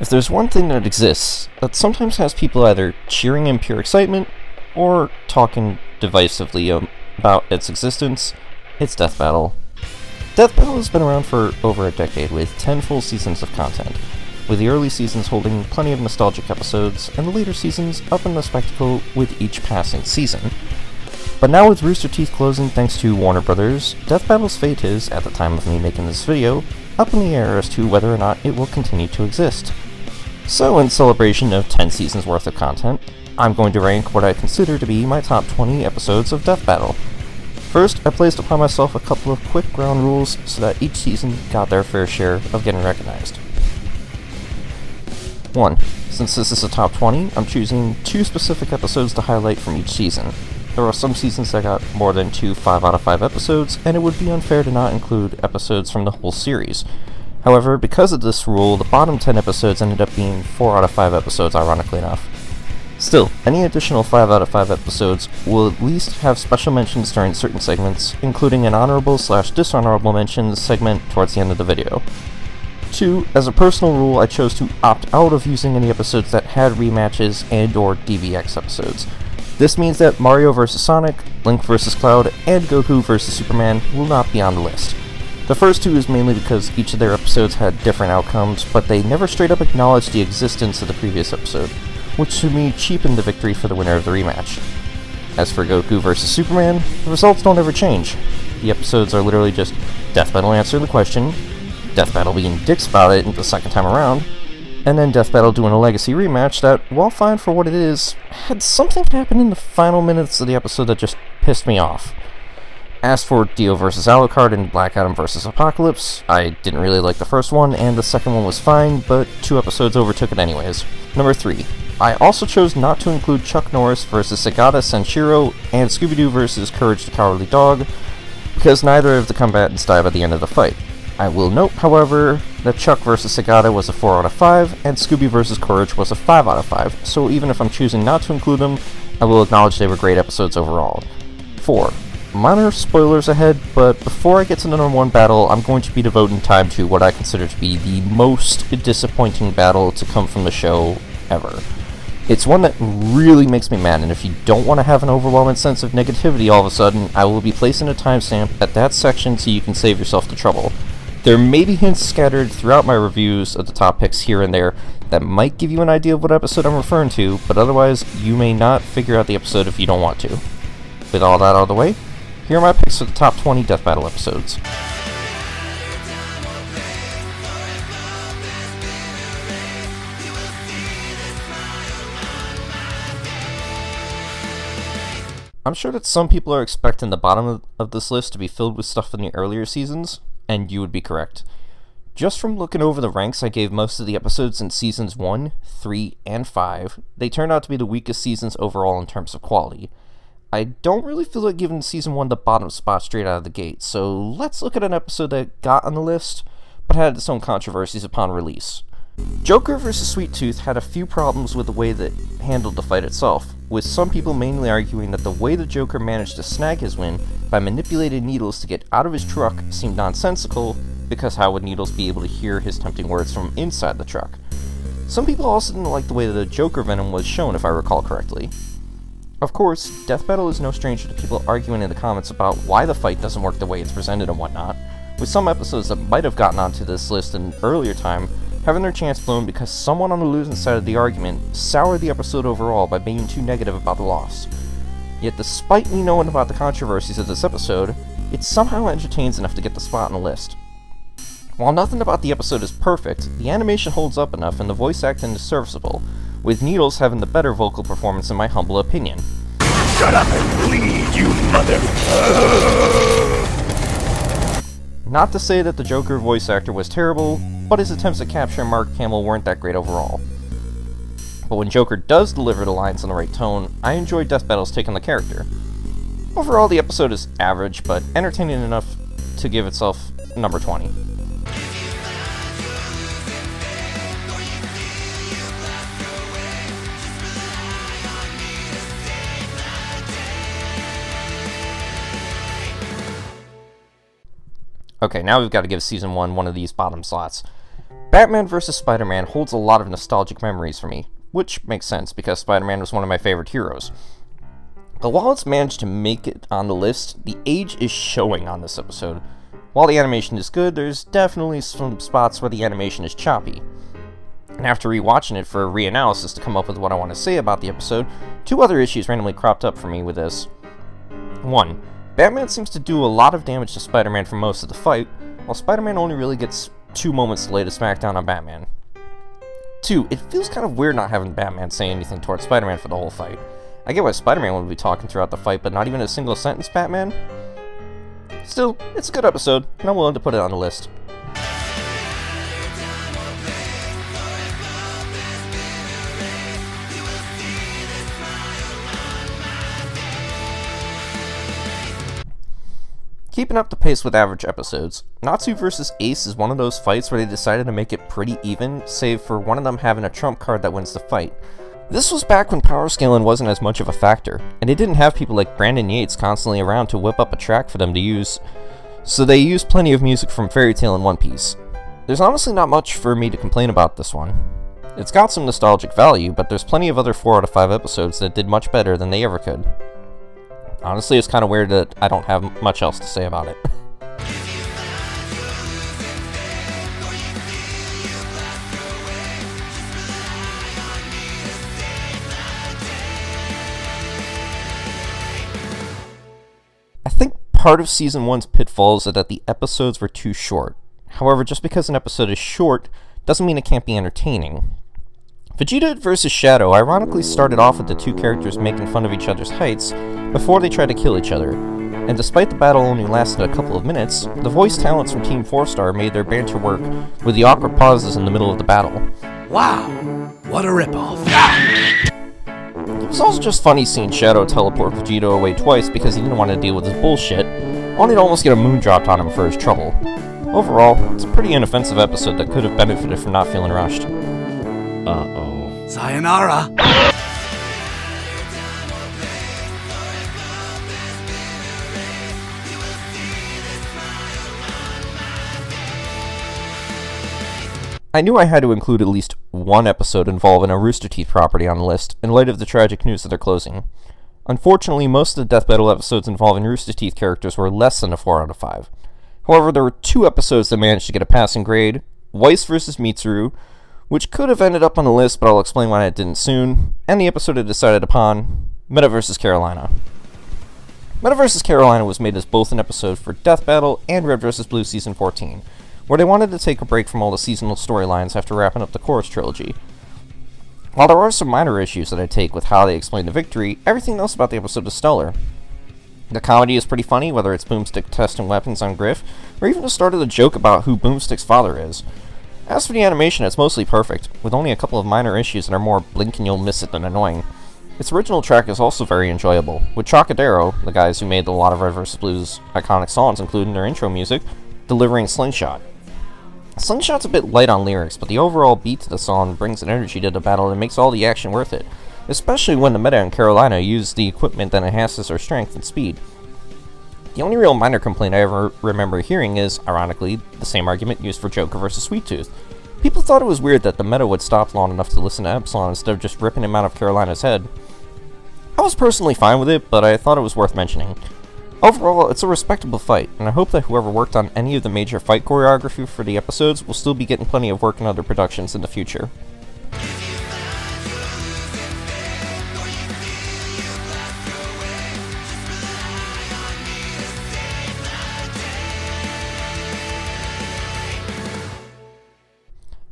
If there's one thing that exists that sometimes has people either cheering in pure excitement or talking divisively about its existence, it's Death Battle. Death Battle has been around for over a decade with 10 full seasons of content, with the early seasons holding plenty of nostalgic episodes and the later seasons upping the spectacle with each passing season. But now with Rooster Teeth closing thanks to Warner Brothers, Death Battle's fate is, at the time of me making this video, up in the air as to whether or not it will continue to exist. So in celebration of 10 seasons worth of content, I'm going to rank what I consider to be my top 20 episodes of Death Battle. First, I placed upon myself a couple of quick ground rules so that each season got their fair share of getting recognized. 1. Since this is a top 20, I'm choosing 2 specific episodes to highlight from each season. There are some seasons that got more than 2 5 out of 5 episodes, and it would be unfair to not include episodes from the whole series. However, because of this rule, the bottom 10 episodes ended up being 4 out of 5 episodes, ironically enough. Still, any additional 5 out of 5 episodes will at least have special mentions during certain segments, including an honorable/dishonorable mentions segment towards the end of the video. 2. As a personal rule, I chose to opt out of using any episodes that had rematches and or DVX episodes. This means that Mario vs. Sonic, Link vs. Cloud, and Goku vs. Superman will not be on the list. The first 2 is mainly because each of their episodes had different outcomes, but they never straight up acknowledged the existence of the previous episode, which to me cheapened the victory for the winner of the rematch. As for Goku vs. Superman, the results don't ever change. The episodes are literally just Death Battle answering the question, Death Battle being dicks about it the second time around, and then Death Battle doing a legacy rematch that, while fine for what it is, had something happen in the final minutes of the episode that just pissed me off. As for Dio vs. Alucard and Black Adam vs. Apocalypse, I didn't really like the first one, and the second one was fine, but 2 episodes overtook it anyways. Number 3. I also chose not to include Chuck Norris vs. Sagata Sanshiro and Scooby-Doo vs. Courage the Cowardly Dog, because neither of the combatants die by the end of the fight. I will note, however, that Chuck vs. Sagata was a 4 out of 5, and Scooby vs. Courage was a 5 out of 5, so even if I'm choosing not to include them, I will acknowledge they were great episodes overall. 4. Minor spoilers ahead, but before I get to the number 1 battle, I'm going to be devoting time to what I consider to be the most disappointing battle to come from the show ever. It's one that really makes me mad, and if you don't want to have an overwhelming sense of negativity all of a sudden, I will be placing a timestamp at that section so you can save yourself the trouble. There may be hints scattered throughout my reviews of the top picks here and there that might give you an idea of what episode I'm referring to, but otherwise, you may not figure out the episode if you don't want to. With all that out of the way, here are my picks for the top 20 Death Battle episodes. I'm sure that some people are expecting the bottom of this list to be filled with stuff in the earlier seasons, and you would be correct. Just from looking over the ranks I gave most of the episodes in seasons 1, 3, and 5, they turned out to be the weakest seasons overall in terms of quality. I don't really feel like giving season 1 the bottom spot straight out of the gate, so let's look at an episode that got on the list, but had its own controversies upon release. Joker vs. Sweet Tooth had a few problems with the way that it handled the fight itself, with some people mainly arguing that the way the Joker managed to snag his win by manipulating Needles to get out of his truck seemed nonsensical, because how would Needles be able to hear his tempting words from inside the truck? Some people also didn't like the way that the Joker venom was shown, if I recall correctly. Of course, Death Battle is no stranger to people arguing in the comments about why the fight doesn't work the way it's presented and whatnot, with some episodes that might have gotten onto this list in an earlier time having their chance blown because someone on the losing side of the argument soured the episode overall by being too negative about the loss. Yet despite me knowing about the controversies of this episode, it somehow entertains enough to get the spot on the list. While nothing about the episode is perfect, the animation holds up enough and the voice acting is serviceable, with Needles having the better vocal performance in my humble opinion. Shut up and bleed, you mother... Not to say that the Joker voice actor was terrible, but his attempts at capturing Mark Hamill weren't that great overall. But when Joker does deliver the lines in the right tone, I enjoy Death Battle's take on the character. Overall, the episode is average, but entertaining enough to give itself number 20. Okay, now we've got to give Season 1 one of these bottom slots. Batman vs. Spider-Man holds a lot of nostalgic memories for me, which makes sense because Spider-Man was one of my favorite heroes. But while it's managed to make it on the list, the age is showing on this episode. While the animation is good, there's definitely some spots where the animation is choppy. And after rewatching it for a reanalysis to come up with what I want to say about the episode, two other issues randomly cropped up for me with this. 1. Batman seems to do a lot of damage to Spider-Man for most of the fight, while Spider-Man only really gets 2 moments to lay the smackdown on Batman. 2. It feels kind of weird not having Batman say anything towards Spider-Man for the whole fight. I get why Spider-Man would be talking throughout the fight, but not even a single sentence Batman? Still, it's a good episode, and I'm willing to put it on the list. Keeping up the pace with average episodes, Natsu vs. Ace is one of those fights where they decided to make it pretty even, save for one of them having a trump card that wins the fight. This was back when power scaling wasn't as much of a factor, and they didn't have people like Brandon Yates constantly around to whip up a track for them to use, so they used plenty of music from Fairy Tail and One Piece. There's honestly not much for me to complain about this one. It's got some nostalgic value, but there's plenty of other 4 out of 5 episodes that did much better than they ever could. Honestly, it's kind of weird that I don't have much else to say about it. I think part of Season 1's pitfalls is that the episodes were too short. However, just because an episode is short doesn't mean it can't be entertaining. Vegeta vs. Shadow ironically started off with the two characters making fun of each other's heights before they tried to kill each other, and despite the battle only lasted a couple of minutes, the voice talents from Team 4-Star made their banter work with the awkward pauses in the middle of the battle. Wow, what a ripoff. It was also just funny seeing Shadow teleport Vegeta away twice because he didn't want to deal with his bullshit, only to almost get a moon dropped on him for his trouble. Overall, it's a pretty inoffensive episode that could have benefited from not feeling rushed. Uh-oh. Sayonara! I knew I had to include at least one episode involving a Rooster Teeth property on the list, in light of the tragic news of their closing. Unfortunately, most of the Death Battle episodes involving Rooster Teeth characters were less than a 4 out of 5. However, there were 2 episodes that managed to get a passing grade, Weiss vs. Mitsuru, which could have ended up on the list, but I'll explain why it didn't soon, and the episode I decided upon, Meta vs. Carolina. Meta vs. Carolina was made as both an episode for Death Battle and Red vs. Blue Season 14, where they wanted to take a break from all the seasonal storylines after wrapping up the Chorus trilogy. While there are some minor issues that I take with how they explain the victory, everything else about the episode is stellar. The comedy is pretty funny, whether it's Boomstick testing weapons on Griff, or even the start of the joke about who Boomstick's father is. As for the animation, it's mostly perfect, with only a couple of minor issues that are more blink and you'll miss it than annoying. Its original track is also very enjoyable, with Chocadero, the guys who made a lot of Red vs. Blue's iconic songs, including their intro music, delivering Slingshot. Slingshot's a bit light on lyrics, but the overall beat to the song brings an energy to the battle and makes all the action worth it, especially when the Meta and Carolina use the equipment that enhances their strength and speed. The only real minor complaint I ever remember hearing is, ironically, the same argument used for Joker vs. Sweet Tooth. People thought it was weird that the Meta would stop long enough to listen to Epsilon instead of just ripping him out of Carolina's head. I was personally fine with it, but I thought it was worth mentioning. Overall, it's a respectable fight, and I hope that whoever worked on any of the major fight choreography for the episodes will still be getting plenty of work in other productions in the future.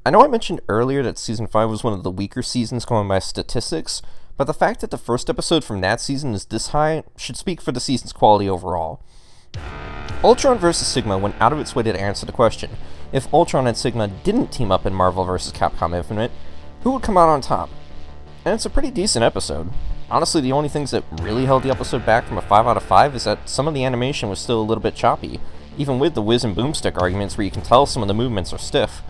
I know I mentioned earlier that Season 5 was one of the weaker seasons going by statistics, but the fact that the first episode from that season is this high should speak for the season's quality overall. Ultron vs. Sigma went out of its way to answer the question, if Ultron and Sigma didn't team up in Marvel vs. Capcom Infinite, who would come out on top? And it's a pretty decent episode. Honestly, the only things that really held the episode back from a 5 out of 5 is that some of the animation was still a little bit choppy, even with the Wiz and Boomstick arguments where you can tell some of the movements are stiff.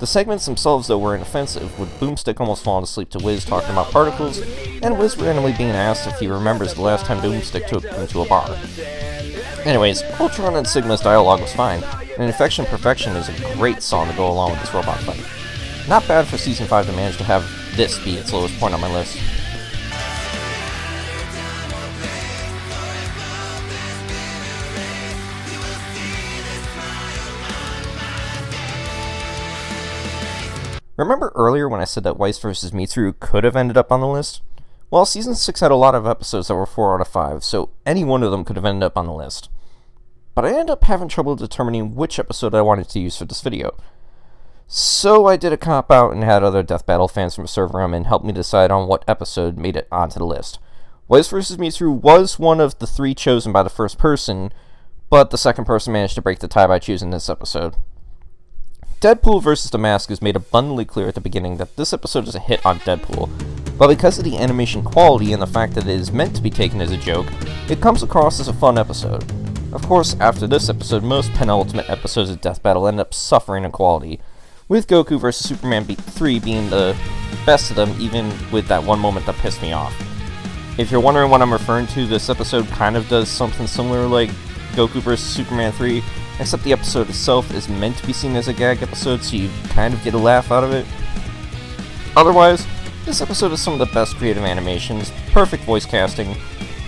The segments themselves, though, were inoffensive, with Boomstick almost falling asleep to Wiz talking about particles, and Wiz randomly being asked if he remembers the last time Boomstick took him to a bar. Anyways, Ultron and Sigma's dialogue was fine. and Infection Perfection is a great song to go along with this robot fight. Not bad for Season 5 to manage to have this be its lowest point on my list. Remember earlier when I said that Weiss vs. Mitsuru could have ended up on the list? Well, Season 6 had a lot of episodes that were 4 out of 5, so any one of them could have ended up on the list. But I ended up having trouble determining which episode I wanted to use for this video. So I did a cop-out and had other Death Battle fans from a server I'm in help me decide on what episode made it onto the list. Weiss vs. Mitsuru was one of the 3 chosen by the first person, but the second person managed to break the tie by choosing this episode. Deadpool vs. The Mask is made abundantly clear at the beginning that this episode is a hit on Deadpool, but because of the animation quality and the fact that it is meant to be taken as a joke, it comes across as a fun episode. Of course, after this episode, most penultimate episodes of Death Battle end up suffering in quality, with Goku vs. Superman 3 being the best of them, even with that one moment that pissed me off. If you're wondering what I'm referring to, this episode kind of does something similar like Goku vs. Superman 3, except the episode itself is meant to be seen as a gag episode, so you kind of get a laugh out of it. Otherwise, this episode is some of the best creative animations, perfect voice casting,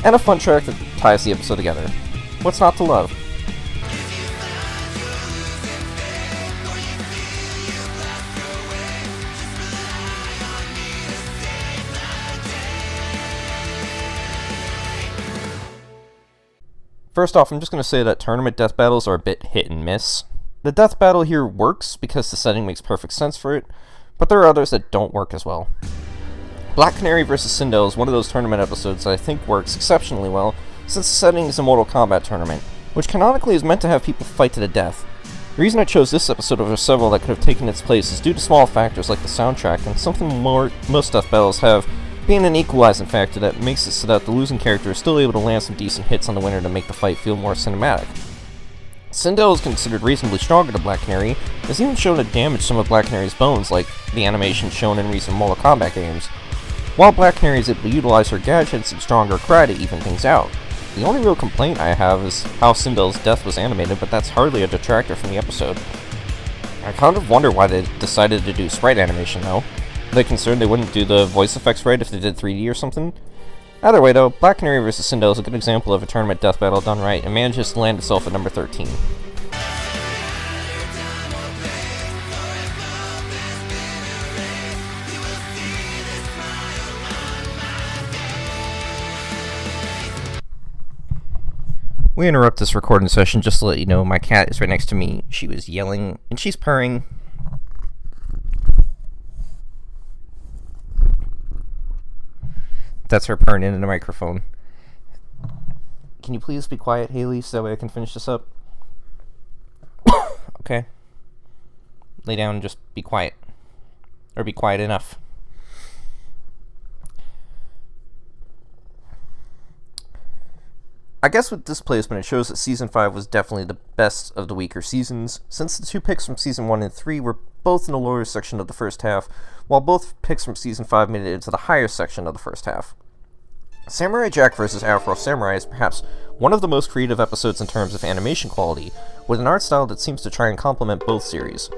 and a fun track that ties the episode together. What's not to love? First off, I'm just going to say that tournament death battles are a bit hit and miss. The death battle here works because the setting makes perfect sense for it, but there are others that don't work as well. Black Canary vs. Sindel is one of those tournament episodes that I think works exceptionally well, since the setting is a Mortal Kombat tournament, which canonically is meant to have people fight to the death. The reason I chose this episode over several that could have taken its place is due to small factors like the soundtrack and something most death battles have, being an equalizing factor that makes it so that the losing character is still able to land some decent hits on the winner to make the fight feel more cinematic. Sindel is considered reasonably stronger than Black Canary, and is even shown to damage some of Black Canary's bones, like the animation shown in recent Mortal Kombat games, while Black Canary is able to utilize her gadgets and stronger cry to even things out. The only real complaint I have is how Sindel's death was animated, but that's hardly a detractor from the episode. I kind of wonder why they decided to do sprite animation though. Are they concerned they wouldn't do the voice effects right if they did 3D or something? Either way though, Black Canary vs. Sindel is a good example of a tournament death battle done right and manages to land itself at number 13. We interrupt this recording session just to let you know my cat is right next to me. She was yelling and she's purring. That's her purring into the microphone. Can you please be quiet, Haley, so that way I can finish this up? Okay. Lay down and just be quiet. Or be quiet enough. I guess with this placement, it shows that Season 5 was definitely the best of the weaker seasons, since the 2 picks from Season 1 and 3 were both in the lower section of the first half, while both picks from Season 5 made it into the higher section of the first half. Samurai Jack vs. Afro Samurai is perhaps one of the most creative episodes in terms of animation quality, with an art style that seems to try and complement both series.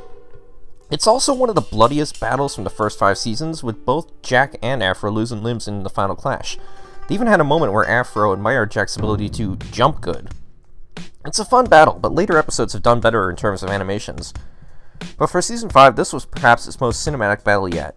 It's also one of the bloodiest battles from the first 5 seasons, with both Jack and Afro losing limbs in the final clash. They even had a moment where Afro admired Jack's ability to jump good. It's a fun battle, but later episodes have done better in terms of animations. But for Season 5, this was perhaps its most cinematic battle yet.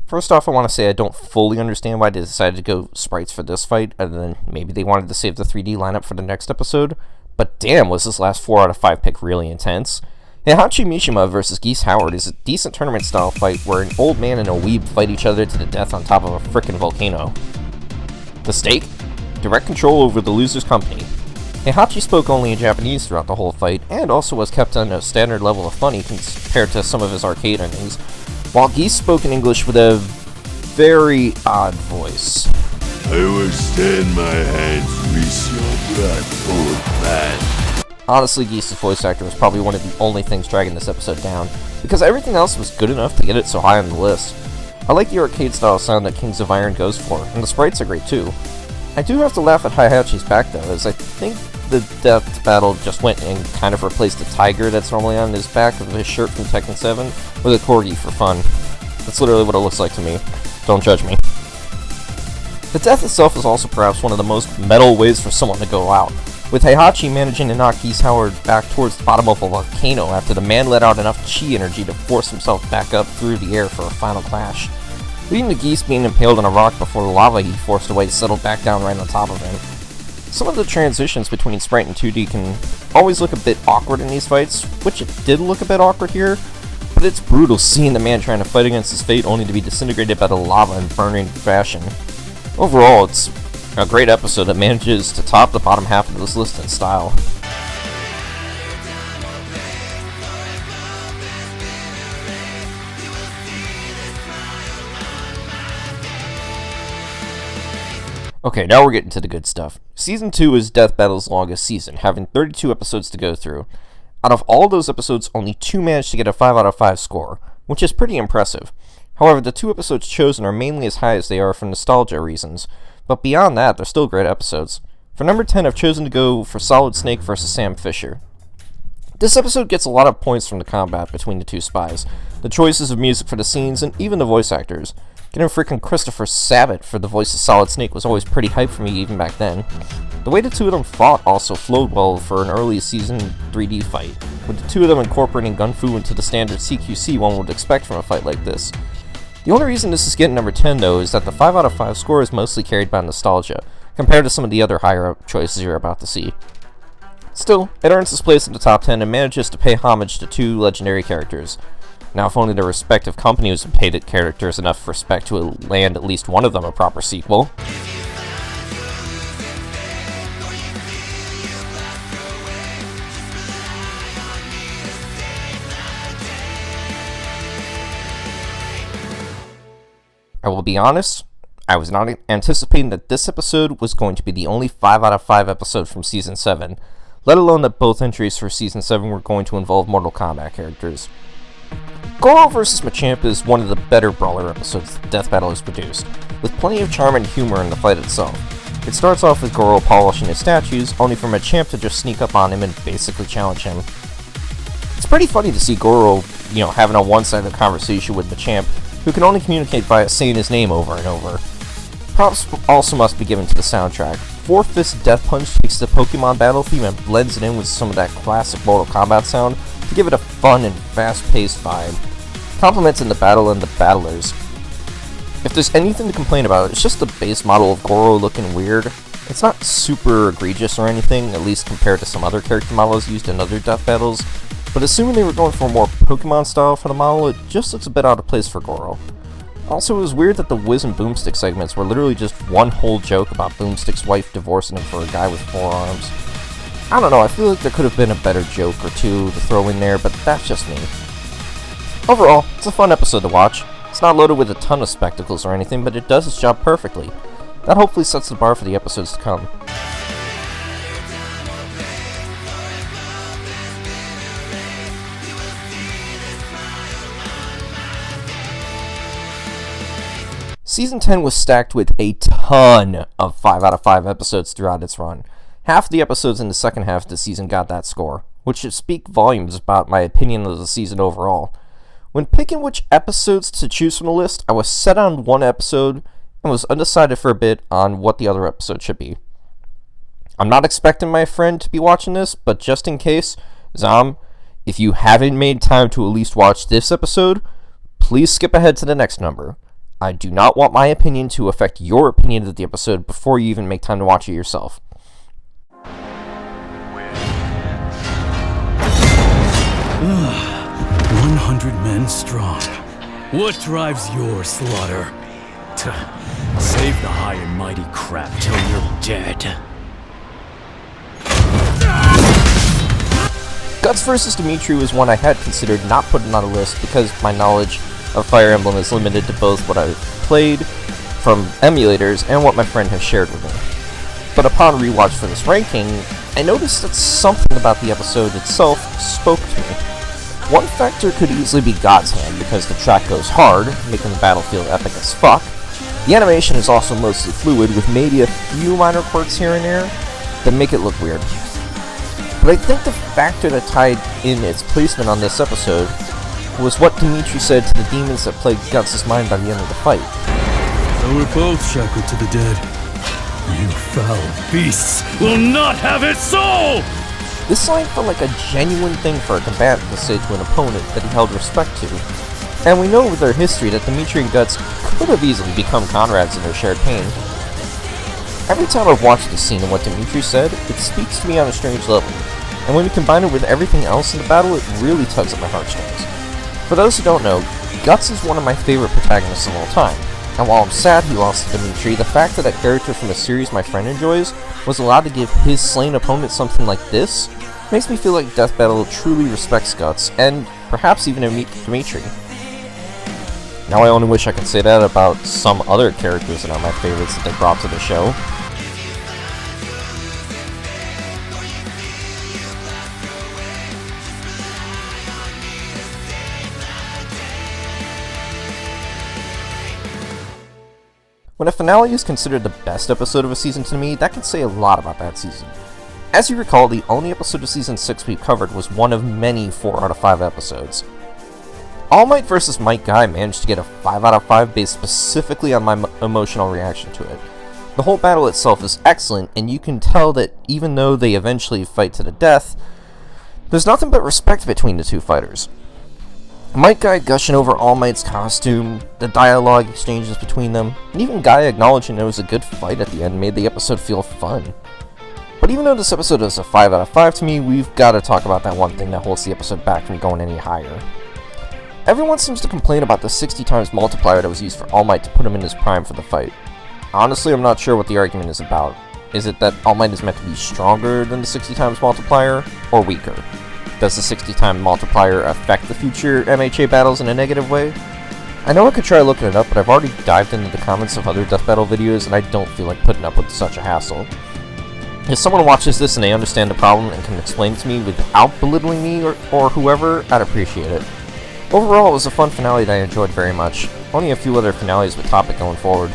First off, I want to say I don't fully understand why they decided to go sprites for this fight, other than maybe they wanted to save the 3D lineup for the next episode, but damn, was this last 4 out of 5 pick really intense. Heihachi Mishima vs. Geese Howard is a decent tournament-style fight where an old man and a weeb fight each other to the death on top of a frickin' volcano. The stake? Direct control over the loser's company. Heihachi spoke only in Japanese throughout the whole fight, and also was kept on a standard level of funny compared to some of his arcade earnings, while Geese spoke in English with a very odd voice. I will stand my hands with your blood, old man. Honestly, Geese's voice actor was probably one of the only things dragging this episode down, because everything else was good enough to get it so high on the list. I like the arcade-style sound that Kings of Iron goes for, and the sprites are great too. I do have to laugh at Heihachi's back though, as I think the death battle just went and kind of replaced the tiger that's normally on his back of his shirt from Tekken 7 with a corgi for fun. That's literally what it looks like to me. Don't judge me. The death itself is also perhaps one of the most metal ways for someone to go out, with Heihachi managing to knock Geese Howard back towards the bottom of a volcano after the man let out enough chi energy to force himself back up through the air for a final clash, leading to Geese being impaled on a rock before the lava he forced away settled back down right on top of him. Some of the transitions between Sprite and 2D can always look a bit awkward in these fights, which it did look a bit awkward here, but it's brutal seeing the man trying to fight against his fate only to be disintegrated by the lava in burning fashion. Overall, it's a great episode that manages to top the bottom half of this list in style. Okay, now we're getting to the good stuff. Season 2 is Death Battle's longest season, having 32 episodes to go through. Out of all those episodes, only 2 managed to get a 5 out of 5 score, which is pretty impressive. However, the 2 episodes chosen are mainly as high as they are for nostalgia reasons, but beyond that, they're still great episodes. For number 10, I've chosen to go for Solid Snake vs. Sam Fisher. This episode gets a lot of points from the combat between the two spies, the choices of music for the scenes, and even the voice actors. Getting freaking Christopher Sabat for the voice of Solid Snake was always pretty hype for me even back then. The way the two of them fought also flowed well for an early season 3D fight, with the two of them incorporating gunfu into the standard CQC one would expect from a fight like this. The only reason this is getting number 10 though is that the 5 out of 5 score is mostly carried by nostalgia, compared to some of the other higher up choices you're about to see. Still, it earns its place in the top 10 and manages to pay homage to 2 legendary characters. Now, if only their respective companies had paid the characters enough respect to land at least one of them a proper sequel. I will be honest, I was not anticipating that this episode was going to be the only 5 out of 5 episode from Season 7, let alone that both entries for Season 7 were going to involve Mortal Kombat characters. Goro vs. Machamp is one of the better brawler episodes Death Battle has produced, with plenty of charm and humor in the fight itself. It starts off with Goro polishing his statues, only for Machamp to just sneak up on him and basically challenge him. It's pretty funny to see Goro, having a one-sided conversation with Machamp, who can only communicate via saying his name over and over. Props also must be given to the soundtrack. Four Fist Death Punch takes the Pokemon battle theme and blends it in with some of that classic Mortal Kombat sound to give it a fun and fast-paced vibe, complementing the battle and the battlers. If there's anything to complain about, it's just the base model of Goro looking weird. It's not super egregious or anything, at least compared to some other character models used in other death battles, but assuming they were going for more Pokemon style for the model, it just looks a bit out of place for Goro. Also, it was weird that the Wiz and Boomstick segments were literally just one whole joke about Boomstick's wife divorcing him for a guy with 4 arms. I don't know, I feel like there could have been a better joke or two to throw in there, but that's just me. Overall, it's a fun episode to watch. It's not loaded with a ton of spectacles or anything, but it does its job perfectly. That hopefully sets the bar for the episodes to come. Season 10 was stacked with a ton of 5 out of 5 episodes throughout its run. Half of the episodes in the second half of the season got that score, which should speak volumes about my opinion of the season overall. When picking which episodes to choose from the list, I was set on one episode and was undecided for a bit on what the other episode should be. I'm not expecting my friend to be watching this, but just in case, Zom, if you haven't made time to at least watch this episode, please skip ahead to the next number. I do not want my opinion to affect your opinion of the episode before you even make time to watch it yourself. 100 men strong. What drives your slaughter? Save the high and mighty crap till you're dead. Guts vs. Dimitri was one I had considered not putting on a list because my knowledge of Fire Emblem is limited to both what I've played from emulators and what my friend has shared with me. But upon rewatch for this ranking, I noticed that something about the episode itself spoke to me. One factor could easily be God's hand, because the track goes hard, making the battle feel epic as fuck. The animation is also mostly fluid, with maybe a few minor quirks here and there that make it look weird. But I think the factor that tied in its placement on this episode was what Dimitri said to the demons that plagued Guts' mind by the end of the fight. So we're both shackled to the dead. You foul beasts will not have its soul! This line felt like a genuine thing for a combatant to say to an opponent that he held respect to. And we know with their history that Dimitri and Guts could have easily become comrades in their shared pain. Every time I've watched this scene and what Dimitri said, it speaks to me on a strange level. And when you combine it with everything else in the battle, it really tugs at my heartstrings. For those who don't know, Guts is one of my favorite protagonists of all time. And while I'm sad he lost to Dimitri, the fact that that character from a series my friend enjoys was allowed to give his slain opponent something like this makes me feel like Death Battle truly respects Guts, and perhaps even Dimitri. Now I only wish I could say that about some other characters that are my favorites that they brought to the show. When a finale is considered the best episode of a season to me, that can say a lot about that season. As you recall, the only episode of Season 6 we've covered was one of many 4 out of 5 episodes. All Might vs. Might Guy managed to get a 5 out of 5 based specifically on my emotional reaction to it. The whole battle itself is excellent, and you can tell that even though they eventually fight to the death, there's nothing but respect between the two fighters. Might Guy gushing over All Might's costume, the dialogue exchanges between them, and even Guy acknowledging it was a good fight at the end made the episode feel fun. But even though this episode is a 5 out of 5 to me, we've got to talk about that one thing that holds the episode back from going any higher. Everyone seems to complain about the 60 times multiplier that was used for All Might to put him in his prime for the fight. Honestly, I'm not sure what the argument is about. Is it that All Might is meant to be stronger than the 60 times multiplier, or weaker? Does the 60 time multiplier affect the future MHA battles in a negative way? I know I could try looking it up, but I've already dived into the comments of other Death Battle videos, and I don't feel like putting up with such a hassle. If someone watches this and they understand the problem and can explain it to me without belittling me or whoever, I'd appreciate it. Overall, it was a fun finale that I enjoyed very much. Only a few other finales with topic going forward.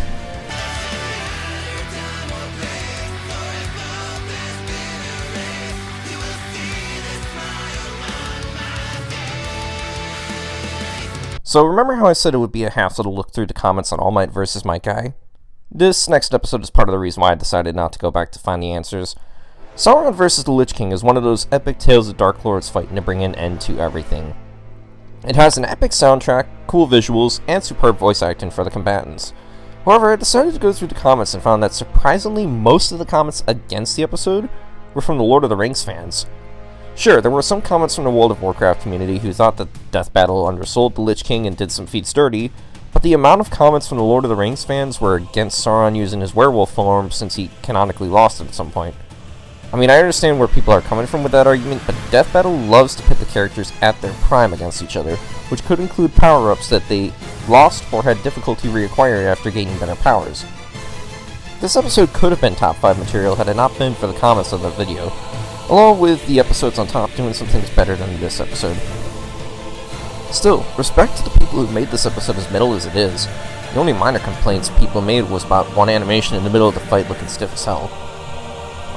So remember how I said it would be a hassle to look through the comments on All Might vs. Might Guy? This next episode is part of the reason why I decided not to go back to find the answers. Sauron vs. the Lich King is one of those epic tales of Dark Lords fighting to bring an end to everything. It has an epic soundtrack, cool visuals, and superb voice acting for the combatants. However, I decided to go through the comments and found that surprisingly most of the comments against the episode were from the Lord of the Rings fans. Sure, there were some comments from the World of Warcraft community who thought that Death Battle undersold the Lich King and did some feats dirty, but the amount of comments from the Lord of the Rings fans were against Sauron using his werewolf form since he canonically lost it at some point. I mean, I understand where people are coming from with that argument, but Death Battle loves to pit the characters at their prime against each other, which could include power-ups that they lost or had difficulty reacquiring after gaining better powers. This episode could have been top 5 material had it not been for the comments of the video, along with the episodes on top doing some things better than this episode. Still, respect to the people who made this episode as middle as it is. The only minor complaints people made was about one animation in the middle of the fight looking stiff as hell.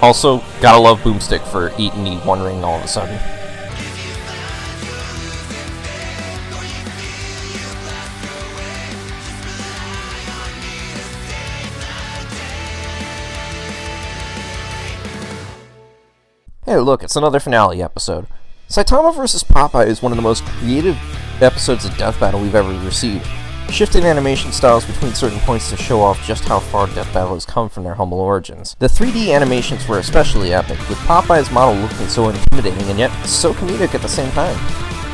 Also, gotta love Boomstick for eating the one ring all of a sudden. Hey look, it's another finale episode. Saitama vs. Popeye is one of the most creative episodes of Death Battle we've ever received, shifting animation styles between certain points to show off just how far Death Battle has come from their humble origins. The 3D animations were especially epic, with Popeye's model looking so intimidating and yet so comedic at the same time.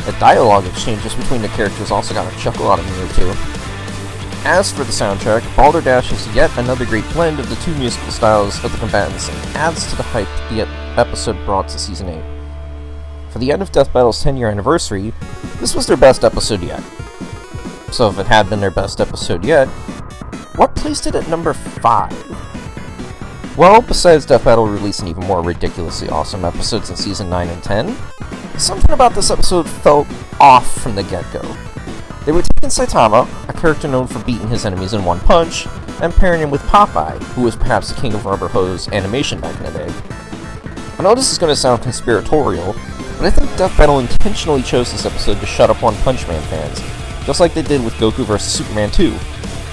The dialogue exchanges between the characters also got a chuckle out of me or two. As for the soundtrack, Balderdash is yet another great blend of the two musical styles of the combatants and adds to the hype the episode brought to Season 8. For the end of Death Battle's 10-year anniversary, this was their best episode yet. So if it had been their best episode yet, what placed it at number 5? Well, besides Death Battle releasing even more ridiculously awesome episodes in Season 9 and 10, something about this episode felt off from the get-go. They were taking Saitama, a character known for beating his enemies in one punch, and pairing him with Popeye, who was perhaps the king of rubber hose animation back in the day. I know this is going to sound conspiratorial, but I think Death Battle intentionally chose this episode to shut up One Punch Man fans, just like they did with Goku vs. Superman 2.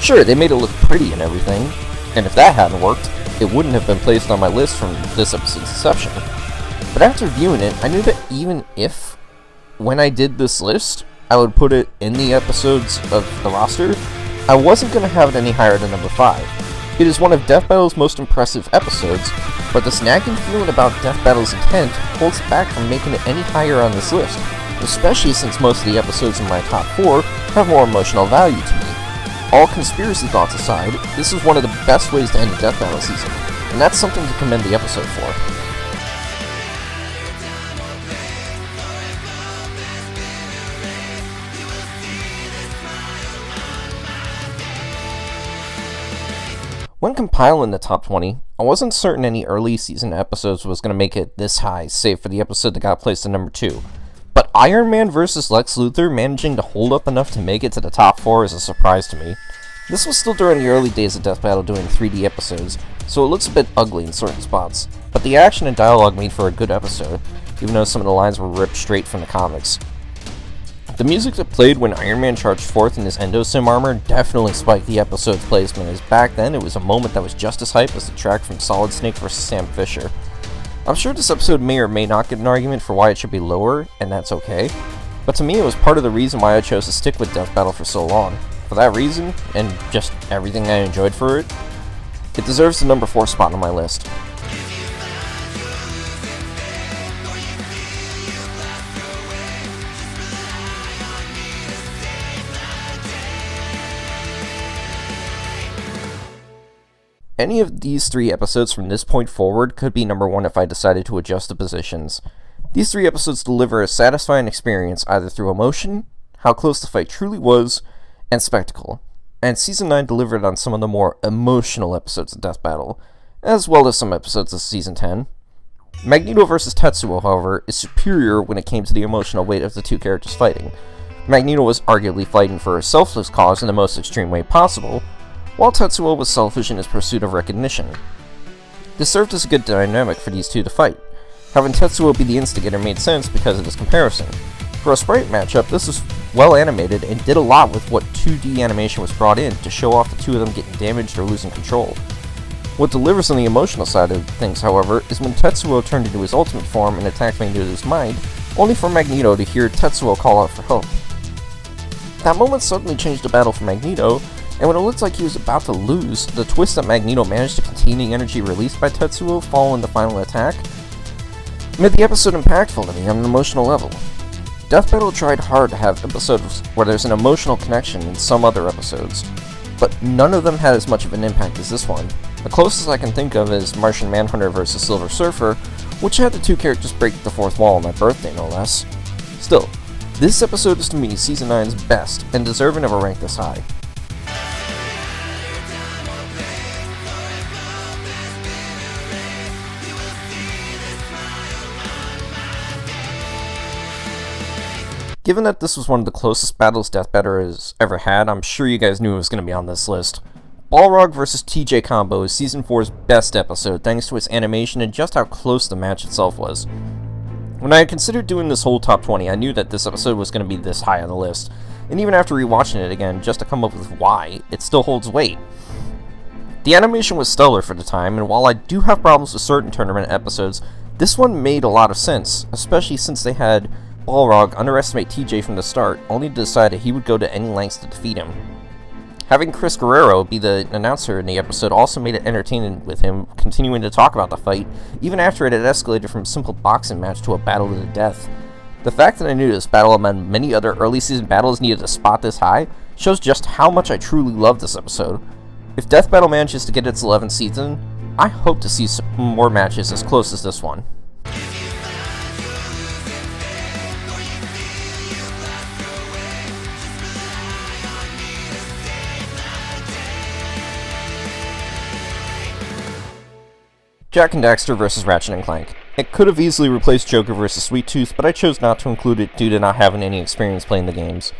Sure, they made it look pretty and everything, and if that hadn't worked, it wouldn't have been placed on my list from this episode's inception. But after viewing it, I knew that even if, when I did this list, I would put it in the episodes of the roster, I wasn't going to have it any higher than number 5. It is one of Death Battle's most impressive episodes, but this nagging feeling about Death Battle's intent holds it back from making it any higher on this list, especially since most of the episodes in my top 4 have more emotional value to me. All conspiracy thoughts aside, this is one of the best ways to end a Death Battle season, and that's something to commend the episode for. When compiling the top 20, I wasn't certain any early season episodes was going to make it this high, save for the episode that got placed at number 2. But Iron Man vs. Lex Luthor managing to hold up enough to make it to the top 4 is a surprise to me. This was still during the early days of Death Battle doing 3D episodes, so it looks a bit ugly in certain spots, but the action and dialogue made for a good episode, even though some of the lines were ripped straight from the comics. The music that played when Iron Man charged forth in his Endosim armor definitely spiked the episode's placement, as back then it was a moment that was just as hype as the track from Solid Snake vs. Sam Fisher. I'm sure this episode may or may not get an argument for why it should be lower, and that's okay, but to me it was part of the reason why I chose to stick with Death Battle for so long. For that reason, and just everything I enjoyed for it, it deserves the number 4 spot on my list. Any of these 3 episodes from this point forward could be number 1 if I decided to adjust the positions. These 3 episodes deliver a satisfying experience either through emotion, how close the fight truly was, and spectacle. And Season 9 delivered on some of the more emotional episodes of Death Battle, as well as some episodes of Season 10. Magneto vs. Tetsuo, however, is superior when it came to the emotional weight of the 2 characters fighting. Magneto was arguably fighting for a selfless cause in the most extreme way possible, while Tetsuo was selfish in his pursuit of recognition. This served as a good dynamic for these two to fight. Having Tetsuo be the instigator made sense because of this comparison. For a sprite matchup, this was well animated and did a lot with what 2D animation was brought in to show off the two of them getting damaged or losing control. What delivers on the emotional side of things, however, is when Tetsuo turned into his ultimate form and attacked Magneto's mind, only for Magneto to hear Tetsuo call out for help. That moment suddenly changed the battle for Magneto, and when it looked like he was about to lose, the twist that Magneto managed to contain the energy released by Tetsuo following the final attack made the episode impactful to me on an emotional level. Death Battle tried hard to have episodes where there's an emotional connection in some other episodes, but none of them had as much of an impact as this one. The closest I can think of is Martian Manhunter vs. Silver Surfer, which had the two characters break the fourth wall on my birthday, no less. Still, this episode is to me Season 9's best, and deserving of a rank this high. Given that this was one of the closest battles Death Battle has ever had, I'm sure you guys knew it was going to be on this list. Balrog vs. TJ combo is Season 4's best episode thanks to its animation and just how close the match itself was. When I had considered doing this whole top 20, I knew that this episode was going to be this high on the list, and even after rewatching it again just to come up with why, it still holds weight. The animation was stellar for the time, and while I do have problems with certain tournament episodes, this one made a lot of sense, especially since they had Balrog underestimate TJ from the start, only to decide that he would go to any lengths to defeat him. Having Chris Guerrero be the announcer in the episode also made it entertaining, with him continuing to talk about the fight, even after it had escalated from a simple boxing match to a battle to the death. The fact that I knew this battle among many other early season battles needed a spot this high shows just how much I truly love this episode. If Death Battle manages to get its 11th season, I hope to see some more matches as close as this one. Jak and Daxter vs. Ratchet and Clank. It could have easily replaced Joker vs. Sweet Tooth, but I chose not to include it due to not having any experience playing the games.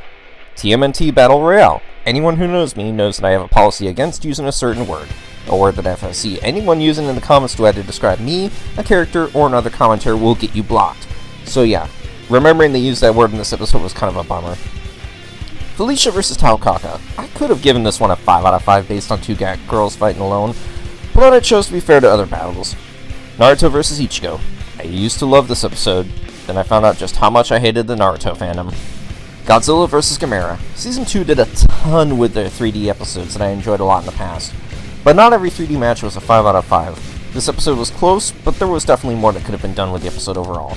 TMNT Battle Royale. Anyone who knows me knows that I have a policy against using a certain word. A word that if I see anyone using in the comments to either describe me, a character, or another commenter will get you blocked. So yeah, remembering they used that word in this episode was kind of a bummer. Felicia vs. Taokaka. I could have given this one a 5 out of 5 based on two girls fighting alone, but I chose to be fair to other battles. Naruto vs. Ichigo. I used to love this episode, then I found out just how much I hated the Naruto fandom. Godzilla vs. Gamera. Season 2 did a ton with their 3D episodes that I enjoyed a lot in the past, but not every 3D match was a 5 out of 5. This episode was close, but there was definitely more that could have been done with the episode overall.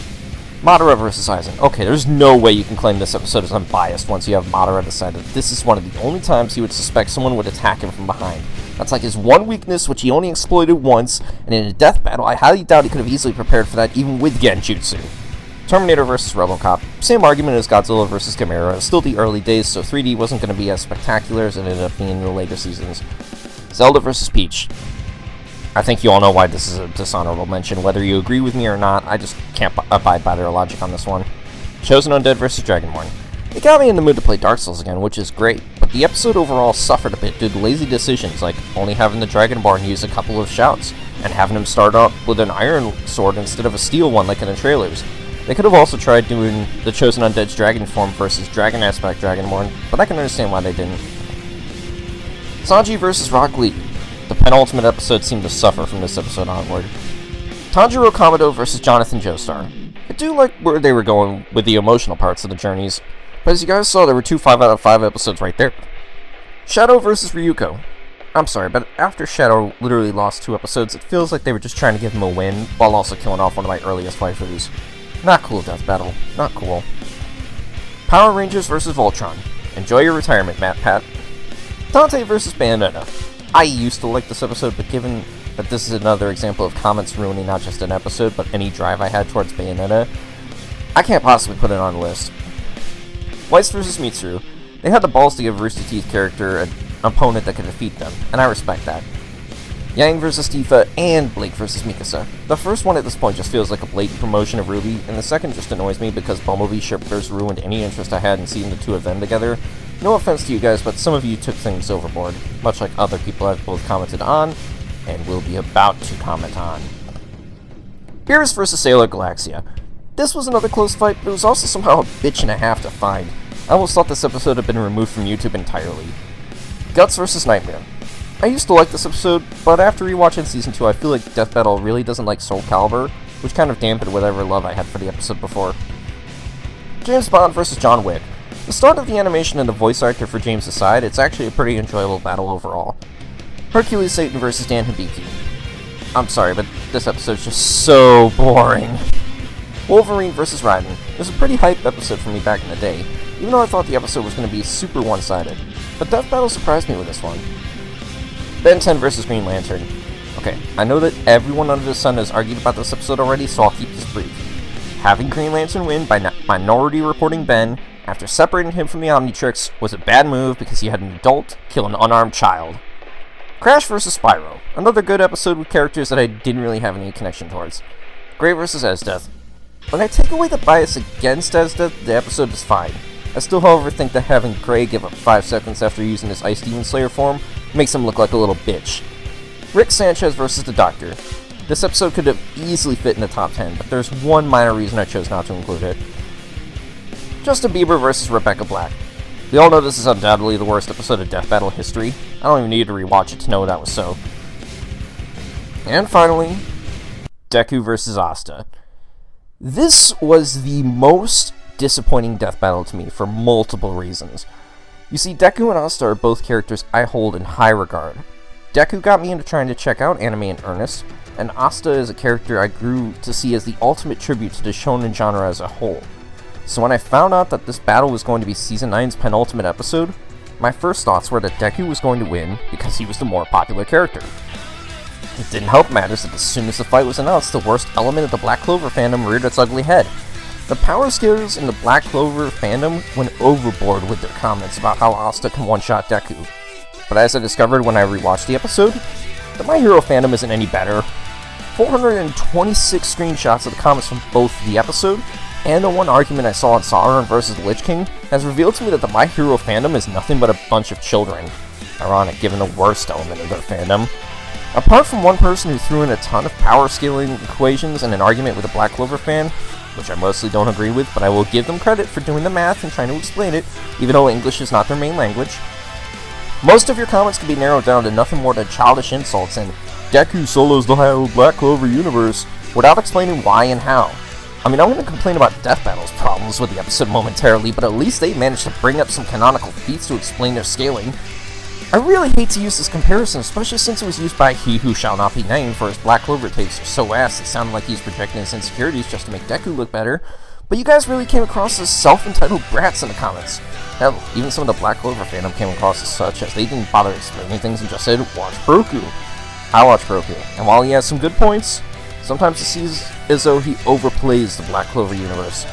Madara vs. Aizen. Okay, there's no way you can claim this episode is unbiased once you have Madara decide that this is one of the only times he would suspect someone would attack him from behind. That's like his one weakness, which he only exploited once, and in a death battle, I highly doubt he could have easily prepared for that even with Genjutsu. Terminator vs. RoboCop. Same argument as Godzilla vs. Gamera. It's still the early days, so 3D wasn't going to be as spectacular as it ended up being in the later seasons. Zelda vs. Peach. I think you all know why this is a dishonorable mention. Whether you agree with me or not, I just can't abide by their logic on this one. Chosen Undead vs. Dragonborn. It got me in the mood to play Dark Souls again, which is great, but the episode overall suffered a bit due to lazy decisions, like only having the Dragonborn use a couple of shouts, and having him start up with an iron sword instead of a steel one like in the trailers. They could have also tried doing the Chosen Undead's dragon form versus dragon aspect Dragonborn, but I can understand why they didn't. Sanji vs. Rock Lee. The penultimate episode seemed to suffer from this episode onward. Tanjiro Kamado vs. Jonathan Joestar. I do like where they were going with the emotional parts of the journeys, but as you guys saw, there were two 5 out of 5 episodes right there. Shadow vs. Ryuko. I'm sorry, but after Shadow literally lost 2 episodes, it feels like they were just trying to give him a win, while also killing off one of my earliest waifus. Not cool, Death Battle. Not cool. Power Rangers vs. Voltron. Enjoy your retirement, Matt Pat. Dante vs. Bayonetta. I used to like this episode, but given that this is another example of comments ruining not just an episode, but any drive I had towards Bayonetta, I can't possibly put it on the list. Weiss vs. Mitsuru. They had the balls to give Rooster Teeth character an opponent that could defeat them, and I respect that. Yang vs. Tifa and Blake vs. Mikasa. The first one at this point just feels like a blatant promotion of Ruby, and the second just annoys me because Bumblebee shippers ruined any interest I had in seeing the two of them together. No offense to you guys, but some of you took things overboard, much like other people I've both commented on, and will be about to comment on. Beerus vs. Sailor Galaxia. This was another close fight, but it was also somehow a bitch and a half to find. I almost thought this episode had been removed from YouTube entirely. Guts vs. Nightmare. I used to like this episode, but after rewatching Season 2, I feel like Death Battle really doesn't like Soul Calibur, which kind of dampened whatever love I had for the episode before. James Bond vs. John Wick. The start of the animation and the voice actor for James aside, it's actually a pretty enjoyable battle overall. Hercules Satan vs. Dan Hibiki. I'm sorry, but this episode's just so boring. Wolverine vs. Raiden. It was a pretty hyped episode for me back in the day, even though I thought the episode was going to be super one-sided. But Death Battle surprised me with this one. Ben 10 vs. Green Lantern. Okay, I know that everyone under the sun has argued about this episode already, so I'll keep this brief. Having Green Lantern win by minority reporting Ben after separating him from the Omnitrix was a bad move because he had an adult kill an unarmed child. Crash vs. Spyro. Another good episode with characters that I didn't really have any connection towards. Gray vs. Esdeath. When I take away the bias against Esdeath, the episode is fine. I still, however, think that having Gray give up 5 seconds after using his Ice Demon Slayer form makes him look like a little bitch. Rick Sanchez vs. the Doctor. This episode could have easily fit in the top 10, but there's one minor reason I chose not to include it. Justin Bieber vs. Rebecca Black. We all know this is undoubtedly the worst episode of Death Battle history. I don't even need to rewatch it to know that was so. And finally, Deku vs. Asta. This was the most disappointing Death Battle to me for multiple reasons. You see, Deku and Asta are both characters I hold in high regard. Deku got me into trying to check out anime in earnest, and Asta is a character I grew to see as the ultimate tribute to the shonen genre as a whole. So when I found out that this battle was going to be Season 9's penultimate episode, my first thoughts were that Deku was going to win because he was the more popular character. It didn't help matters that as soon as the fight was announced, the worst element of the Black Clover fandom reared its ugly head. The power skills in the Black Clover fandom went overboard with their comments about how Asta can one-shot Deku. But as I discovered when I rewatched the episode, the My Hero fandom isn't any better. 426 screenshots of the comments from both the episode and the one argument I saw on Sauron vs. the Lich King has revealed to me that the My Hero fandom is nothing but a bunch of children. Ironic, given the worst element of their fandom. Apart from one person who threw in a ton of power scaling equations in an argument with a Black Clover fan, which I mostly don't agree with, but I will give them credit for doing the math and trying to explain it, even though English is not their main language. Most of your comments can be narrowed down to nothing more than childish insults and Deku solos the whole Black Clover universe, without explaining why and how. I mean, I'm going to complain about Death Battle's problems with the episode momentarily, but at least they managed to bring up some canonical feats to explain their scaling. I really hate to use this comparison, especially since it was used by He Who Shall Not Be Named, for his Black Clover takes are so ass it sounded like he's projecting his insecurities just to make Deku look better, but you guys really came across as self-entitled brats in the comments. Hell, even some of the Black Clover fandom came across as such, as they didn't bother explaining things and just said, "Watch Broku." I watch Broku, and while he has some good points, sometimes it seems as though he overplays the Black Clover universe.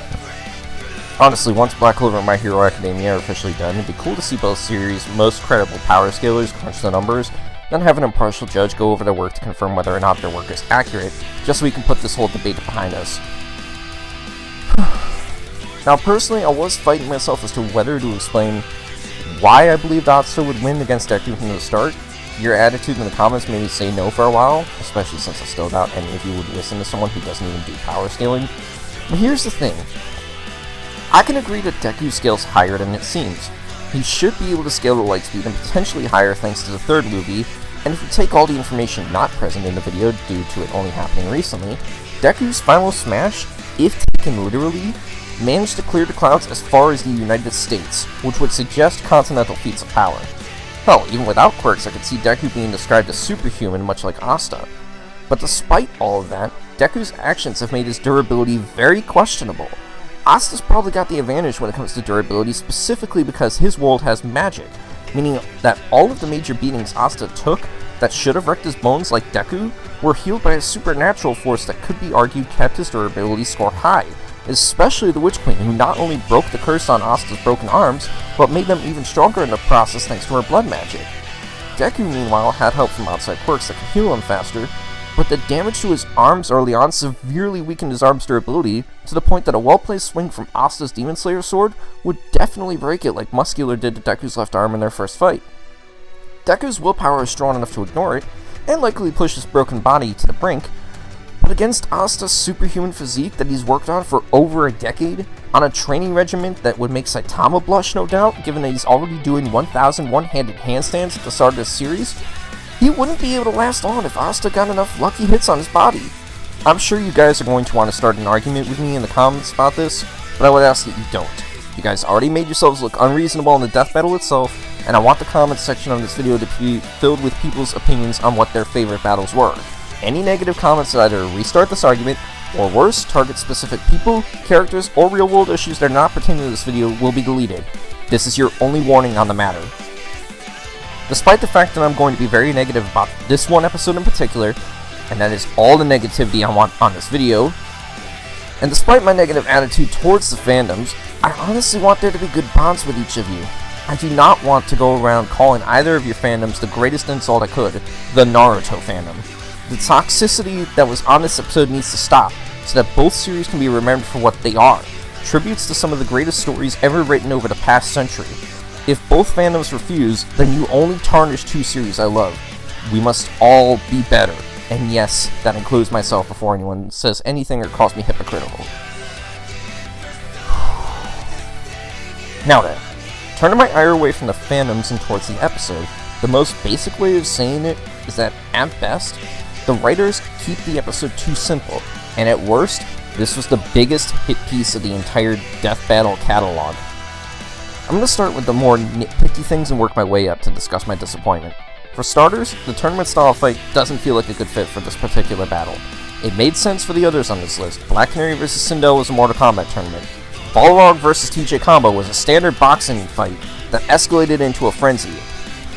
Honestly, once Black Clover and My Hero Academia are officially done, it'd be cool to see both series' most credible power scalers crunch the numbers, then have an impartial judge go over their work to confirm whether or not their work is accurate, just so we can put this whole debate behind us. Now, personally, I was fighting myself as to whether to explain why I believed Asta would win against Deku from the start. Your attitude in the comments made me say no for a while, especially since I still doubt any of you would listen to someone who doesn't even do power scaling. But here's the thing. I can agree that Deku scales higher than it seems. He should be able to scale to light speed and potentially higher thanks to the third movie, and if you take all the information not present in the video due to it only happening recently, Deku's final smash, if taken literally, managed to clear the clouds as far as the United States, which would suggest continental feats of power. Hell, even without quirks, I could see Deku being described as superhuman, much like Asta. But despite all of that, Deku's actions have made his durability very questionable. Asta's probably got the advantage when it comes to durability, specifically because his world has magic, meaning that all of the major beatings Asta took that should have wrecked his bones like Deku were healed by a supernatural force that could be argued kept his durability score high, especially the Witch Queen, who not only broke the curse on Asta's broken arms, but made them even stronger in the process thanks to her blood magic. Deku, meanwhile, had help from outside quirks that could heal him faster, but the damage to his arms early on severely weakened his arm's durability, to the point that a well-placed swing from Asta's Demon Slayer sword would definitely break it like Muscular did to Deku's left arm in their first fight. Deku's willpower is strong enough to ignore it, and likely push his broken body to the brink, but against Asta's superhuman physique that he's worked on for over a decade, on a training regimen that would make Saitama blush no doubt, given that he's already doing 1,000 one-handed handstands at the start of this series, he wouldn't be able to last on if Asta got enough lucky hits on his body. I'm sure you guys are going to want to start an argument with me in the comments about this, but I would ask that you don't. You guys already made yourselves look unreasonable in the death battle itself, and I want the comments section on this video to be filled with people's opinions on what their favorite battles were. Any negative comments that either restart this argument, or worse, target specific people, characters, or real-world issues that are not pertaining to this video will be deleted. This is your only warning on the matter. Despite the fact that I'm going to be very negative about this one episode in particular, and that is all the negativity I want on this video, and despite my negative attitude towards the fandoms, I honestly want there to be good bonds with each of you. I do not want to go around calling either of your fandoms the greatest insult I could, the Naruto fandom. The toxicity that was on this episode needs to stop, so that both series can be remembered for what they are, tributes to some of the greatest stories ever written over the past century. If both fandoms refuse, then you only tarnish two series I love. We must all be better. And yes, that includes myself before anyone says anything or calls me hypocritical. Now then, turning my ire away from the fandoms and towards the episode, the most basic way of saying it is that, at best, the writers keep the episode too simple, and at worst, this was the biggest hit piece of the entire Death Battle catalog. I'm going to start with the more nitpicky things and work my way up to discuss my disappointment. For starters, the tournament style fight doesn't feel like a good fit for this particular battle. It made sense for the others on this list. Black Canary vs. Sindel was a Mortal Kombat tournament. Balrog vs. TJ Combo was a standard boxing fight that escalated into a frenzy.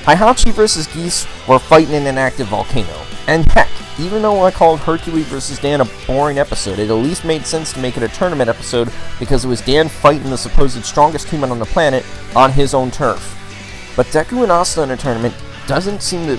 Heihachi vs. Geese were fighting in an active volcano. And heck, even though I called Hercules vs. Dan a boring episode, it at least made sense to make it a tournament episode because it was Dan fighting the supposed strongest human on the planet on his own turf. But Deku and Asta in a tournament doesn't seem to,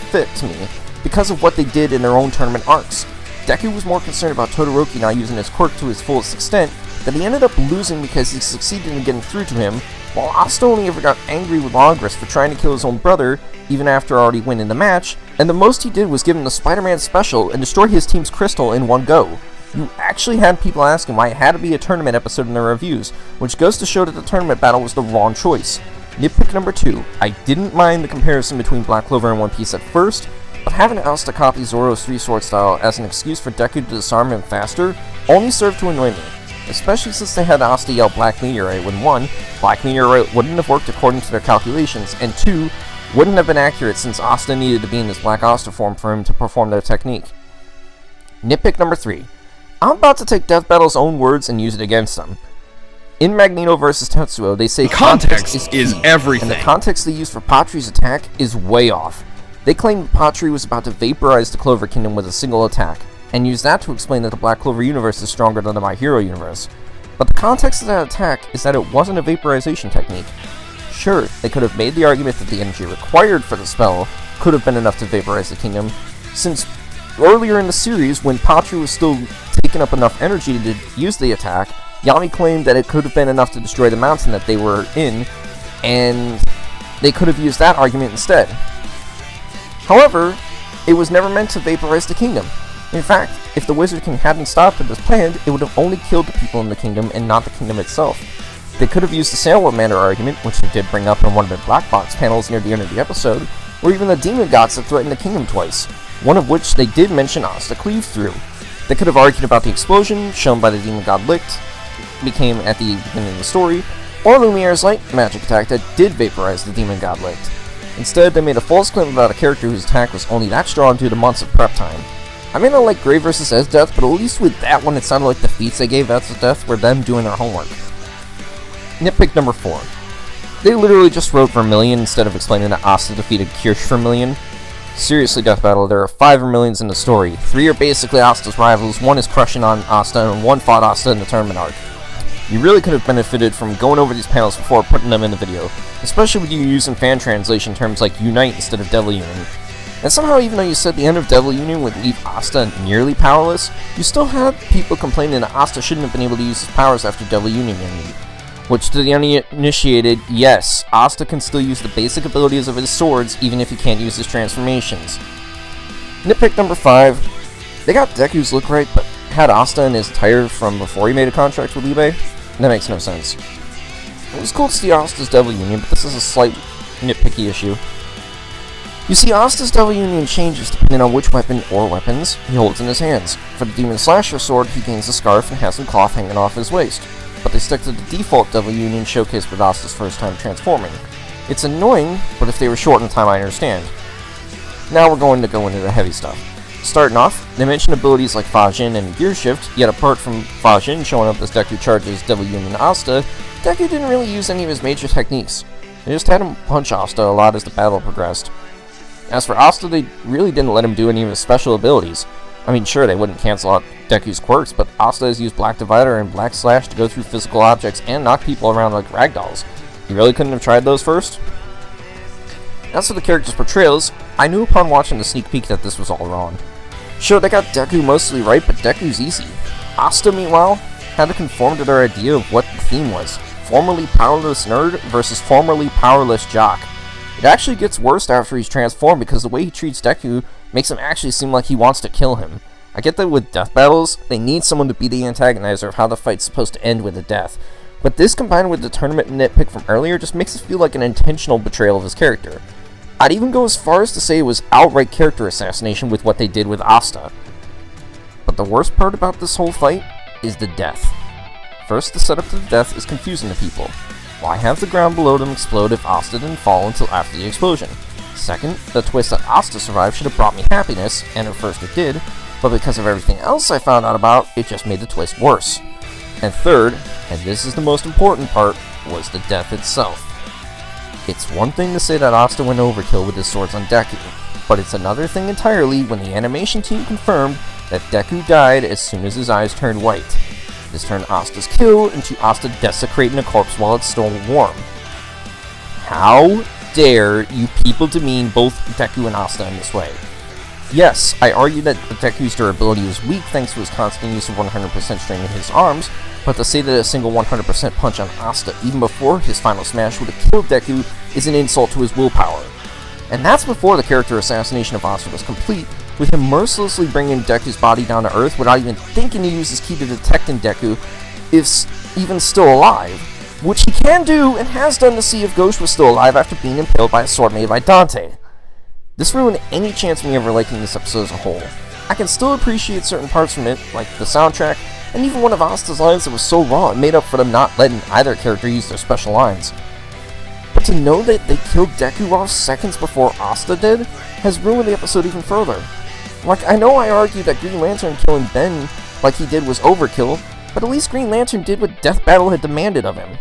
fit to me, because of what they did in their own tournament arcs. Deku was more concerned about Todoroki not using his quirk to his fullest extent that he ended up losing because he succeeded in getting through to him, while Asta only ever got angry with Longris for trying to kill his own brother, even after already winning the match, and the most he did was give him the Spider-Man special and destroy his team's crystal in one go. You actually had people asking why it had to be a tournament episode in their reviews, which goes to show that the tournament battle was the wrong choice. Nitpick number 2, I didn't mind the comparison between Black Clover and One Piece at first, but having Asta copy Zoro's three-sword style as an excuse for Deku to disarm him faster only served to annoy me, especially since they had Asta yell Black Meteorite when 1, Black Meteorite wouldn't have worked according to their calculations, and 2, wouldn't have been accurate since Asta needed to be in this Black Asta form for him to perform their technique. Nitpick number 3, I'm about to take Death Battle's own words and use it against them. In Magneto vs. Tetsuo, they say context is everything, and the context they use for Patri's attack is way off. They claim that Patri was about to vaporize the Clover Kingdom with a single attack, and use that to explain that the Black Clover universe is stronger than the My Hero universe. But the context of that attack is that it wasn't a vaporization technique. Sure, they could have made the argument that the energy required for the spell could have been enough to vaporize the kingdom, since earlier in the series, when Patri was still taking up enough energy to use the attack, Yami claimed that it could have been enough to destroy the mountain that they were in, and they could have used that argument instead. However, it was never meant to vaporize the kingdom. In fact, if the Wizard King hadn't stopped it as planned, it would have only killed the people in the kingdom and not the kingdom itself. They could have used the Salamander argument, which they did bring up in one of the Black Box panels near the end of the episode, or even the demon gods that threatened the kingdom twice, one of which they did mention Asta cleave through. They could have argued about the explosion, shown by the demon god Licht, became at the beginning of the story, or Lumiere's light magic attack that did vaporize the demon god Licht. Instead, they made a false claim about a character whose attack was only that strong due to months of prep time. I may not like Grey vs. Ed's death, but at least with that one it sounded like the feats they gave Ed's death were them doing their homework. Nitpick number 4. They literally just wrote Vermilion instead of explaining that Asta defeated Kirsch Vermilion. Seriously, Death Battle, there are 5 Vermilions in the story. 3 are basically Asta's rivals, 1 is crushing on Asta, and 1 fought Asta in the tournament arc. You really could have benefited from going over these panels before putting them in the video, especially with you using fan translation terms like Unite instead of Devil Union. And somehow, even though you said the end of Devil Union would leave Asta nearly powerless, you still had people complaining that Asta shouldn't have been able to use his powers after Devil Union ended. Which, to the uninitiated, yes, Asta can still use the basic abilities of his swords even if he can't use his transformations. Nitpick number 5. They got Deku's look right, but had Asta in his attire from before he made a contract with eBay? That makes no sense. It was cool to see Asta's Devil Union, but this is a slight nitpicky issue. You see, Asta's Devil Union changes depending on which weapon or weapons he holds in his hands. For the Demon Slasher sword, he gains a scarf and has some cloth hanging off his waist, but they stick to the default Devil Union showcased with Asta's first time transforming. It's annoying, but if they were short in time, I understand. Now we're going to go into the heavy stuff. Starting off, they mention abilities like Fajin and Gear Shift, yet apart from Fajin showing up as Deku charges Devil Union Asta, Deku didn't really use any of his major techniques. They just had him punch Asta a lot as the battle progressed. As for Asta, they really didn't let him do any of his special abilities. I mean, sure, they wouldn't cancel out Deku's quirks, but Asta has used Black Divider and Black Slash to go through physical objects and knock people around like ragdolls. You really couldn't have tried those first? As for the characters' portrayals, I knew upon watching the sneak peek that this was all wrong. Sure, they got Deku mostly right, but Deku's easy. Asta, meanwhile, had to conform to their idea of what the theme was. Formerly powerless nerd versus formerly powerless jock. It actually gets worse after he's transformed because the way he treats Deku makes him actually seem like he wants to kill him. I get that with death battles, they need someone to be the antagonizer of how the fight's supposed to end with a death. But this combined with the tournament nitpick from earlier just makes it feel like an intentional betrayal of his character. I'd even go as far as to say it was outright character assassination with what they did with Asta. But the worst part about this whole fight is the death. First, the setup to the death is confusing to people. Why have the ground below them explode if Asta didn't fall until after the explosion? Second, the twist that Asta survived should have brought me happiness, and at first it did, but because of everything else I found out about, it just made the twist worse. And third, and this is the most important part, was the death itself. It's one thing to say that Asta went overkill with his swords on Deku, but it's another thing entirely when the animation team confirmed that Deku died as soon as his eyes turned white. This turned Asta's kill into Asta desecrating a corpse while it's still warm. How dare you people demean both Deku and Asta in this way? Yes, I argue that Deku's durability is weak thanks to his constant use of 100% strain in his arms, but to say that a single 100% punch on Asta even before his final smash would have killed Deku is an insult to his willpower. And that's before the character assassination of Asta was complete, with him mercilessly bringing Deku's body down to Earth without even thinking to use his ki to detect in Deku if even still alive, which he can do and has done to see if Ghost was still alive after being impaled by a sword made by Dante. This ruined any chance of me ever liking this episode as a whole. I can still appreciate certain parts from it, like the soundtrack, and even one of Asta's lines that was so raw it made up for them not letting either character use their special lines. But to know that they killed Deku off seconds before Asta did has ruined the episode even further. Like, I know I argued that Green Lantern killing Ben like he did was overkill, but at least Green Lantern did what Death Battle had demanded of him.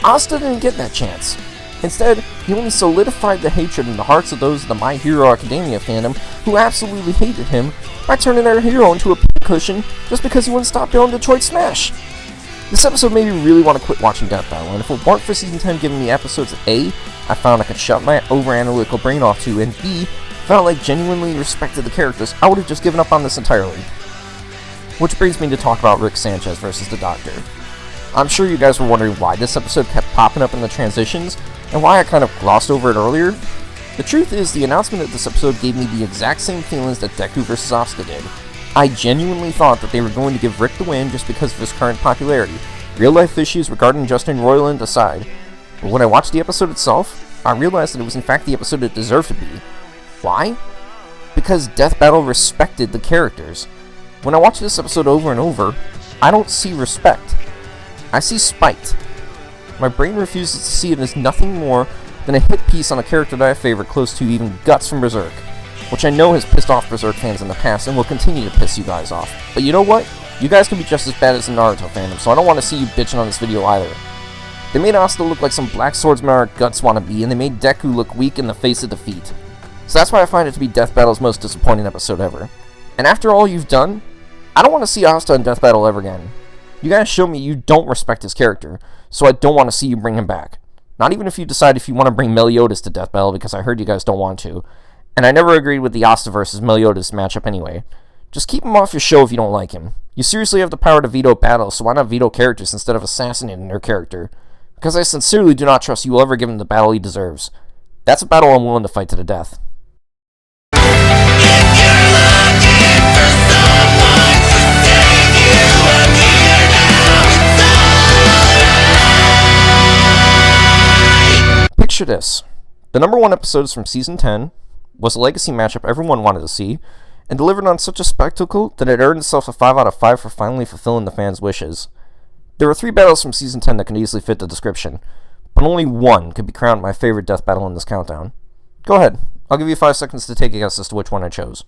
Asta didn't get that chance. Instead, he only solidified the hatred in the hearts of those of the My Hero Academia fandom who absolutely hated him by turning their hero into a pincushion just because he wouldn't stop yelling Detroit Smash. This episode made me really want to quit watching Death Battle, and if it weren't for Season 10 giving me episodes that A, I found I could shut my over-analytical brain off to, and B, felt like genuinely respected the characters, I would have just given up on this entirely. Which brings me to talk about Rick Sanchez versus the Doctor. I'm sure you guys were wondering why this episode kept popping up in the transitions, and why I kind of glossed over it earlier. The truth is, the announcement of this episode gave me the exact same feelings that Deku vs. Asta did. I genuinely thought that they were going to give Rick the win just because of his current popularity, real-life issues regarding Justin Roiland aside. But when I watched the episode itself, I realized that it was in fact the episode it deserved to be. Why? Because Death Battle respected the characters. When I watch this episode over and over, I don't see respect. I see spite. My brain refuses to see it as nothing more than a hit piece on a character that I favor close to even Guts from Berserk, which I know has pissed off Berserk fans in the past and will continue to piss you guys off. But you know what? You guys can be just as bad as the Naruto fandom, so I don't want to see you bitching on this video either. They made Asta look like some Black Swordsman or Guts wannabe, and they made Deku look weak in the face of defeat. So that's why I find it to be Death Battle's most disappointing episode ever. And after all you've done, I don't want to see Asta in Death Battle ever again. You guys show me you don't respect his character, so I don't want to see you bring him back. Not even if you decide if you want to bring Meliodas to Death Battle, because I heard you guys don't want to. And I never agreed with the Asta versus Meliodas matchup anyway. Just keep him off your show if you don't like him. You seriously have the power to veto battles, so why not veto characters instead of assassinating their character? Because I sincerely do not trust you will ever give him the battle he deserves. That's a battle I'm willing to fight to the death. Picture this. The number one episodes from Season 10 was a legacy matchup everyone wanted to see, and delivered on such a spectacle that it earned itself a 5 out of 5 for finally fulfilling the fans' wishes. There were 3 battles from Season 10 that can easily fit the description, but only one could be crowned my favorite death battle in this countdown. Go ahead, I'll give you 5 seconds to take a guess as to which one I chose.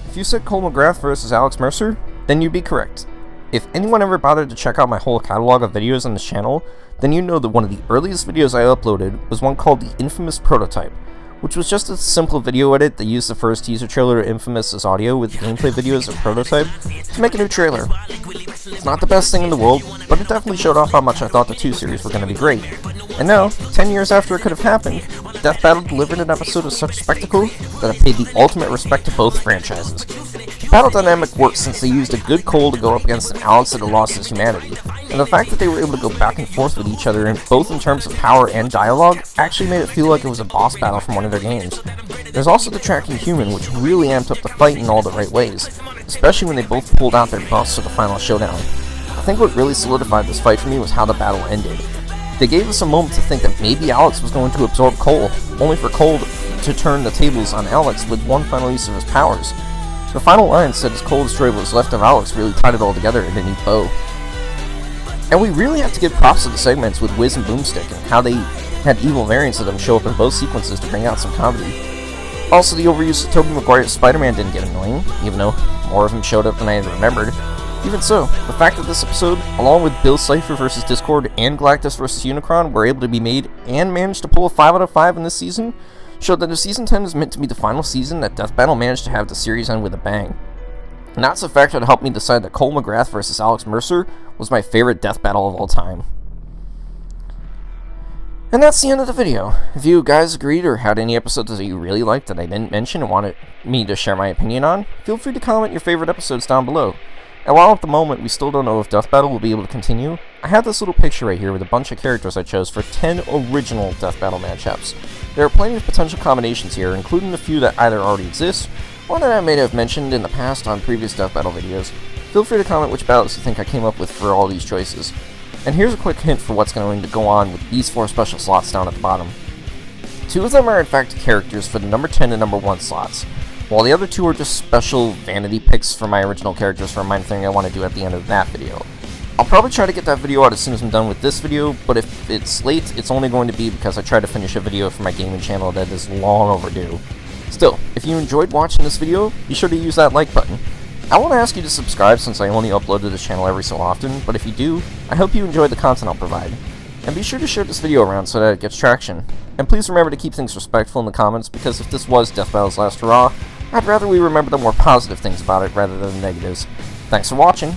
If you said Cole McGrath versus Alex Mercer, then you'd be correct. If anyone ever bothered to check out my whole catalog of videos on this channel, then you know that one of the earliest videos I uploaded was one called The Infamous Prototype, which was just a simple video edit that used the first teaser trailer to Infamous' audio with gameplay videos of Prototype to make a new trailer. It's not the best thing in the world, but it definitely showed off how much I thought the 2 series were going to be great. And now, 10 years after it could have happened, Death Battle delivered an episode of such spectacle that I paid the ultimate respect to both franchises. The battle dynamic worked since they used a good Cole to go up against an Alex that had lost his humanity, and the fact that they were able to go back and forth with each other, both in terms of power and dialogue, actually made it feel like it was a boss battle from one of their games. There's also the tracking human, which really amped up the fight in all the right ways, especially when they both pulled out their buffs for the final showdown. I think what really solidified this fight for me was how the battle ended. They gave us a moment to think that maybe Alex was going to absorb Cole, only for Cole to turn the tables on Alex with one final use of his powers. The final line said as Cole destroyed what was left of Alex really tied it all together in a neat bow. And we really have to give props to the segments with Wiz and Boomstick and how they had evil variants of them show up in both sequences to bring out some comedy. Also, the overuse of Tobey Maguire's Spider-Man didn't get annoying, even though more of him showed up than I had remembered. Even so, the fact that this episode, along with Bill Cipher vs. Discord and Galactus vs. Unicron, were able to be made and managed to pull a 5 out of 5 in this season, showed that if Season 10 is meant to be the final season, that Death Battle managed to have the series end with a bang. And that's a factor that helped me decide that Cole McGrath vs. Alex Mercer was my favorite death battle of all time. And that's the end of the video. If you guys agreed or had any episodes that you really liked that I didn't mention and wanted me to share my opinion on, feel free to comment your favorite episodes down below. And while at the moment we still don't know if Death Battle will be able to continue, I have this little picture right here with a bunch of characters I chose for 10 original Death Battle matchups. There are plenty of potential combinations here, including a few that either already exist, or that I may have mentioned in the past on previous Death Battle videos. Feel free to comment which battles you think I came up with for all these choices. And here's a quick hint for what's going to go on with these 4 special slots down at the bottom. 2 of them are in fact characters for the number 10 and number 1 slots, while the other 2 are just special vanity picks for my original characters for a minor thing I want to do at the end of that video. I'll probably try to get that video out as soon as I'm done with this video, but if it's late, it's only going to be because I tried to finish a video for my gaming channel that is long overdue. Still, if you enjoyed watching this video, be sure to use that like button. I won't ask you to subscribe since I only upload to this channel every so often, but if you do, I hope you enjoy the content I'll provide. And be sure to share this video around so that it gets traction. And please remember to keep things respectful in the comments, because if this was Death Battle's last hurrah, I'd rather we remember the more positive things about it rather than the negatives. Thanks for watching.